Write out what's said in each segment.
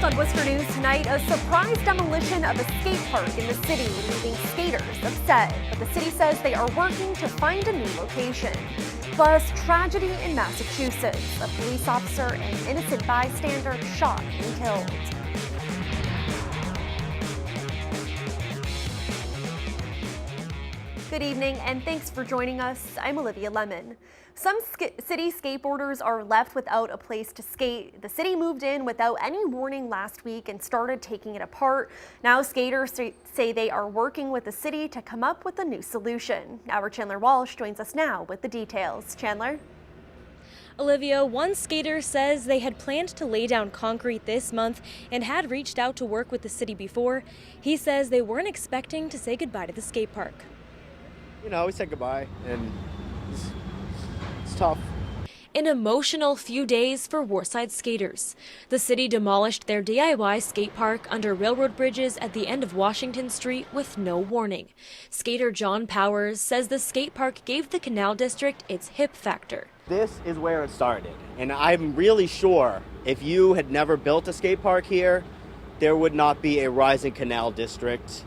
First on Worcester News tonight, a surprise demolition of a skate park in the city, leaving skaters upset. But the city says they are working to find a new location. Plus, tragedy in Massachusetts. A police officer and innocent bystander shot and killed. Good evening and thanks for joining us. I'm Olivia Lemmon. Some city skateboarders are left without a place to skate. The city moved in without any warning last week and started taking it apart. Now skaters say they are working with the city to come up with a new solution. Our Chandler Walsh joins us now with the details. Chandler? Olivia, one skater says they had planned to lay down concrete this month and had reached out to work with the city before. He says they weren't expecting to say goodbye to the skate park. You know, we said goodbye, and it's tough. An emotional few days for Warside skaters. The city demolished their DIY skate park under railroad bridges at the end of Washington Street with no warning. Skater John Powers says the skate park gave the Canal District its hip factor. This is where it started, and I'm really sure if you had never built a skate park here, there would not be a rising Canal District.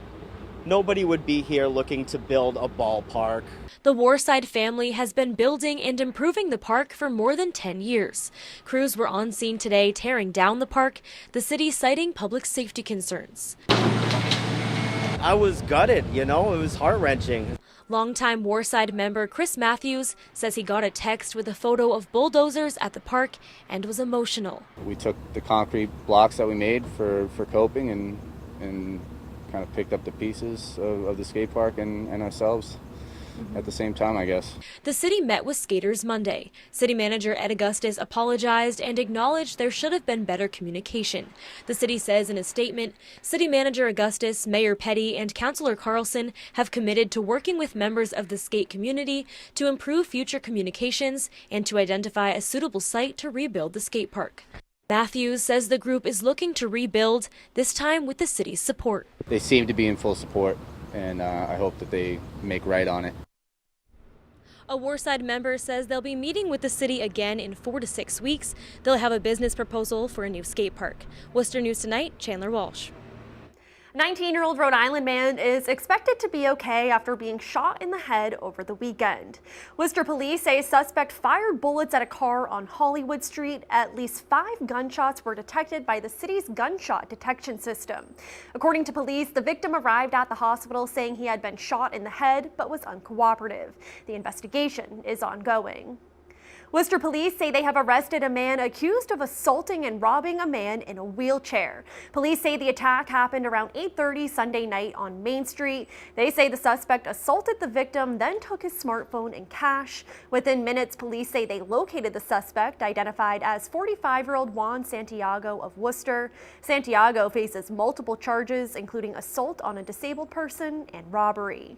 Nobody would be here looking to build a ballpark. The Warside family has been building and improving the park for more than 10 years. Crews were on scene today tearing down the park, the city citing public safety concerns. I was gutted, you know, it was heart-wrenching. Longtime Warside member Chris Matthews says he got a text with a photo of bulldozers at the park and was emotional. We took the concrete blocks that we made for coping and kind of picked up the pieces of the skate park and ourselves at the same time, I guess. The city met with skaters Monday. City manager Ed Augustus apologized and acknowledged there should have been better communication. The city says in a statement, City Manager Augustus, Mayor Petty, and Councilor Carlson have committed to working with members of the skate community to improve future communications and to identify a suitable site to rebuild the skate park. Matthews says the group is looking to rebuild, this time with the city's support. They seem to be in full support, and I hope that they make right on it. A Warside member says they'll be meeting with the city again in 4 to 6 weeks. They'll have a business proposal for a new skate park. Worcester News Tonight, Chandler Walsh. 19-year-old Rhode Island man is expected to be okay after being shot in the head over the weekend. Worcester police say a suspect fired bullets at a car on Hollywood Street. At least 5 gunshots were detected by the city's gunshot detection system. According to police, the victim arrived at the hospital saying he had been shot in the head but was uncooperative. The investigation is ongoing. Worcester police say they have arrested a man accused of assaulting and robbing a man in a wheelchair. Police say the attack happened around 8:30 Sunday night on Main Street. They say the suspect assaulted the victim, then took his smartphone and cash. Within minutes, police say they located the suspect, identified as 45-year-old Juan Santiago of Worcester. Santiago faces multiple charges, including assault on a disabled person and robbery.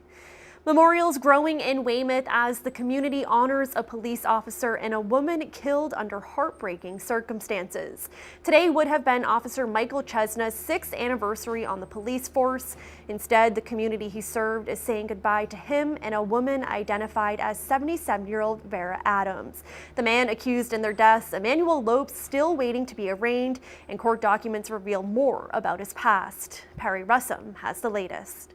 Memorials growing in Weymouth as the community honors a police officer and a woman killed under heartbreaking circumstances. Today would have been Officer Michael Chesna's 6th anniversary on the police force. Instead, the community he served is saying goodbye to him and a woman identified as 77-year-old Vera Adams. The man accused in their deaths, Emmanuel Lopes, still waiting to be arraigned, and court documents reveal more about his past. Perry Russum has the latest.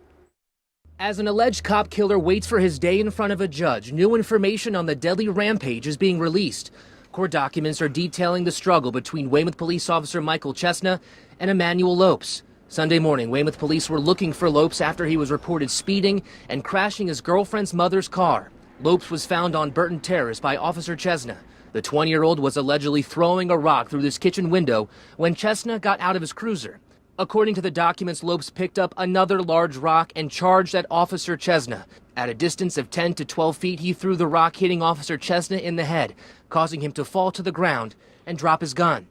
As an alleged cop killer waits for his day in front of a judge, new information on the deadly rampage is being released. Court documents are detailing the struggle between Weymouth police officer Michael Chesna and Emmanuel Lopes. Sunday morning, Weymouth police were looking for Lopes after he was reported speeding and crashing his girlfriend's mother's car. Lopes was found on Burton Terrace by Officer Chesna. The 20-year-old was allegedly throwing a rock through his kitchen window when Chesna got out of his cruiser. According to the documents, Lopes picked up another large rock and charged at Officer Chesna. At a distance of 10 to 12 feet, he threw the rock, hitting Officer Chesna in the head, causing him to fall to the ground and drop his gun.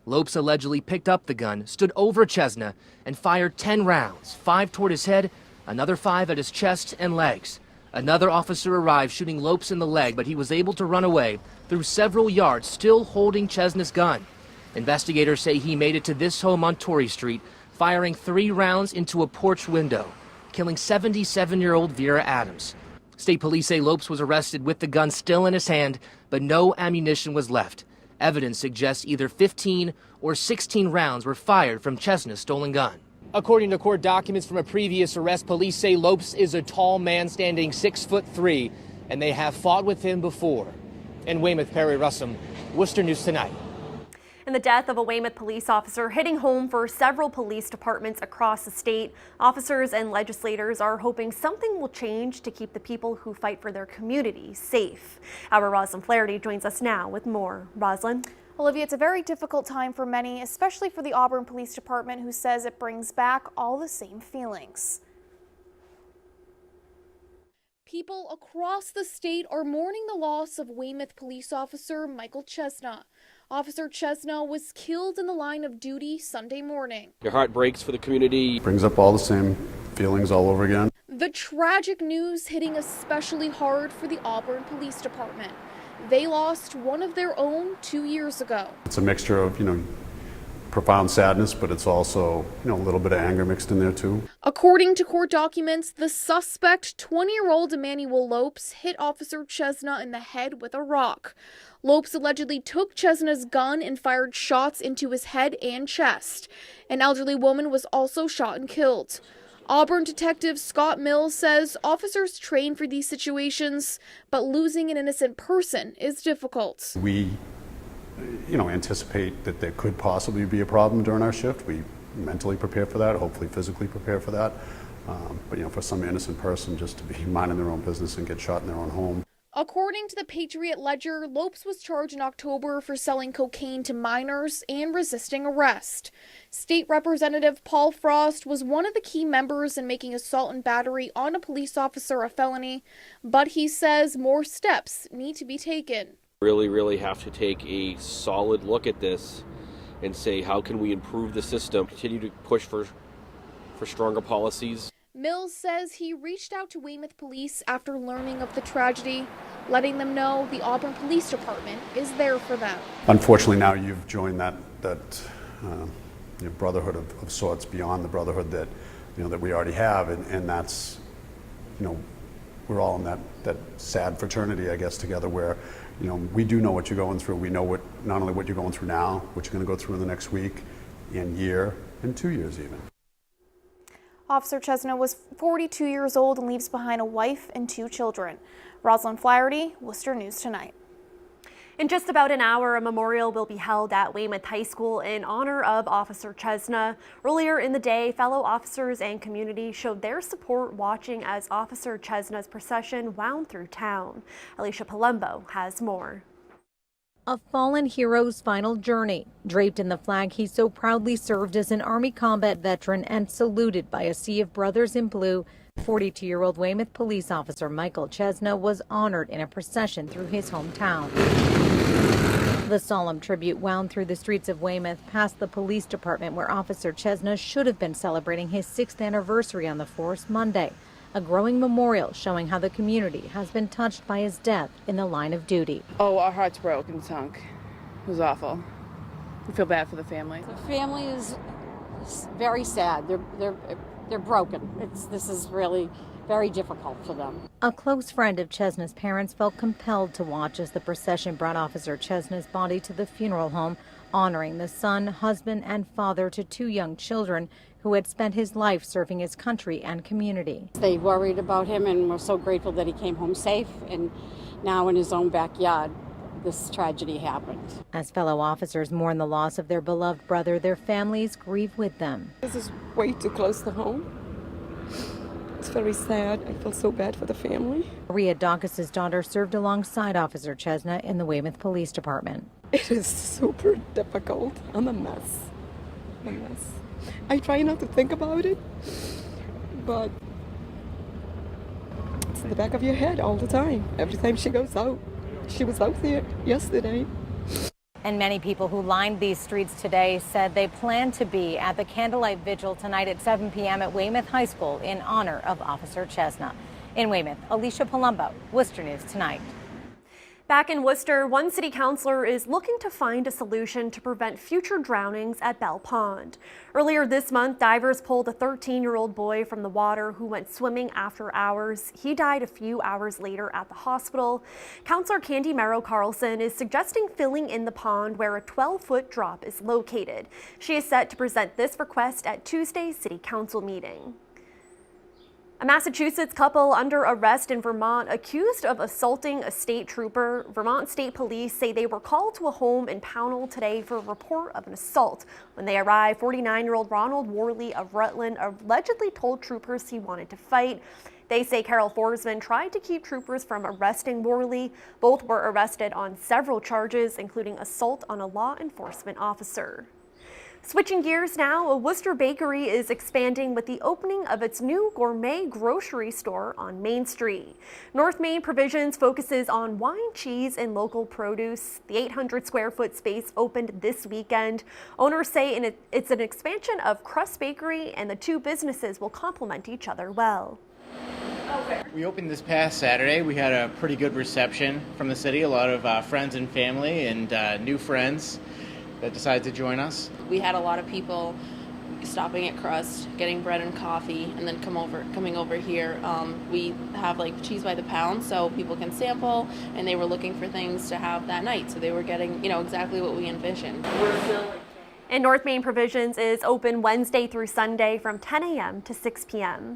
Lopes allegedly picked up the gun, stood over Chesna, and fired 10 rounds, 5 toward his head, another 5 at his chest and legs. Another officer arrived, shooting Lopes in the leg, but he was able to run away through several yards, still holding Chesna's gun. Investigators say he made it to this home on Torrey Street, firing 3 rounds into a porch window, killing 77-year-old Vera Adams. State police say Lopes was arrested with the gun still in his hand, but no ammunition was left. Evidence suggests either 15 or 16 rounds were fired from Chesna's stolen gun. According to court documents from a previous arrest, police say Lopes is a tall man standing 6'3", and they have fought with him before. In Weymouth, Perry Russum, Worcester News Tonight. In the death of a Weymouth police officer hitting home for several police departments across the state, officers and legislators are hoping something will change to keep the people who fight for their community safe. Our Rosalind Flaherty joins us now with more. Rosalind? Olivia, it's a very difficult time for many, especially for the Auburn Police Department, who says it brings back all the same feelings. People across the state are mourning the loss of Weymouth police officer Michael Chesna. Officer Chesna was killed in the line of duty Sunday morning. Your heart breaks for the community. Brings up all the same feelings all over again. The tragic news hitting especially hard for the Auburn Police Department. They lost one of their own 2 years ago. It's a mixture of, profound sadness, but it's also, a little bit of anger mixed in there too. According to court documents, the suspect, 20-year-old Emmanuel Lopes, hit Officer Chesna in the head with a rock. Lopes allegedly took Chesna's gun and fired shots into his head and chest. An elderly woman was also shot and killed. Auburn detective Scott Mills says officers train for these situations, but losing an innocent person is difficult. We, anticipate that there could possibly be a problem during our shift. We mentally prepare for that, hopefully physically prepare for that. But, for some innocent person just to be minding their own business and get shot in their own home. According to the Patriot Ledger, Lopes was charged in October for selling cocaine to minors and resisting arrest. State Representative Paul Frost was one of the key members in making assault and battery on a police officer a felony, but he says more steps need to be taken. Really have to take a solid look at this and say, how can we improve the system, continue to push for stronger policies. Mills says he reached out to Weymouth Police after learning of the tragedy, letting them know the Auburn Police Department is there for them. Unfortunately, now you've joined that brotherhood of sorts beyond the brotherhood that that we already have, and that's we're all in that sad fraternity, I guess, together where we do know what you're going through. We know not only what you're going through now, what you're going to go through in the next week and year and 2 years even. Officer Chesna was 42 years old and leaves behind a wife and 2 children. Rosalind Flaherty, Worcester News Tonight. In just about an hour, a memorial will be held at Weymouth High School in honor of Officer Chesna. Earlier in the day, fellow officers and community showed their support watching as Officer Chesna's procession wound through town. Alicia Palumbo has more. A fallen hero's final journey, draped in the flag he so proudly served as an Army combat veteran and saluted by a sea of brothers in blue, 42-year-old Weymouth police officer Michael Chesna was honored in a procession through his hometown. The solemn tribute wound through the streets of Weymouth past the police department where Officer Chesna should have been celebrating his 6th anniversary on the force Monday. A growing memorial showing how the community has been touched by his death in the line of duty. Oh, our hearts broke and sunk. It was awful. I feel bad for the family. The family is very sad. They're broken. This is really very difficult for them. A close friend of Chesna's parents felt compelled to watch as the procession brought Officer Chesna's body to the funeral home, honoring the son, husband, and father to 2 young children who had spent his life serving his country and community. They worried about him and were so grateful that he came home safe, and now in his own backyard, this tragedy happened. As fellow officers mourn the loss of their beloved brother, their families grieve with them. This is way too close to home. It's very sad. I feel so bad for the family. Maria Dacus's daughter served alongside Officer Chesna in the Weymouth Police Department. It is super difficult. I'm a mess. I try not to think about it, but it's in the back of your head all the time. Every time she goes out. She was out there yesterday. And many people who lined these streets today said they plan to be at the candlelight vigil tonight at 7 p.m. at Weymouth High School in honor of Officer Chesna. In Weymouth, Alicia Palumbo, Worcester News Tonight. Back in Worcester, one city councilor is looking to find a solution to prevent future drownings at Bell Pond. Earlier this month, divers pulled a 13-year-old boy from the water who went swimming after hours. He died a few hours later at the hospital. Councilor Candy Merrow Carlson is suggesting filling in the pond where a 12-foot drop is located. She is set to present this request at Tuesday's city council meeting. A Massachusetts couple under arrest in Vermont accused of assaulting a state trooper. Vermont State Police say they were called to a home in Pownell today for a report of an assault. When they arrived, 49-year-old Ronald Worley of Rutland allegedly told troopers he wanted to fight. They say Carol Forsman tried to keep troopers from arresting Worley. Both were arrested on several charges, including assault on a law enforcement officer. Switching gears now, a Worcester bakery is expanding with the opening of its new gourmet grocery store on Main Street. North Main Provisions focuses on wine, cheese, and local produce. The 800-square-foot space opened this weekend. Owners say it's an expansion of Crust Bakery, and the two businesses will complement each other well. We opened this past Saturday. We had a pretty good reception from the city, a lot of friends and family and new friends that decided to join us. We had a lot of people stopping at Crust, getting bread and coffee, and then coming over here. We have like cheese by the pound, so people can sample, and they were looking for things to have that night, so they were getting, exactly what we envisioned. And North Main Provisions is open Wednesday through Sunday from 10 a.m. to 6 p.m.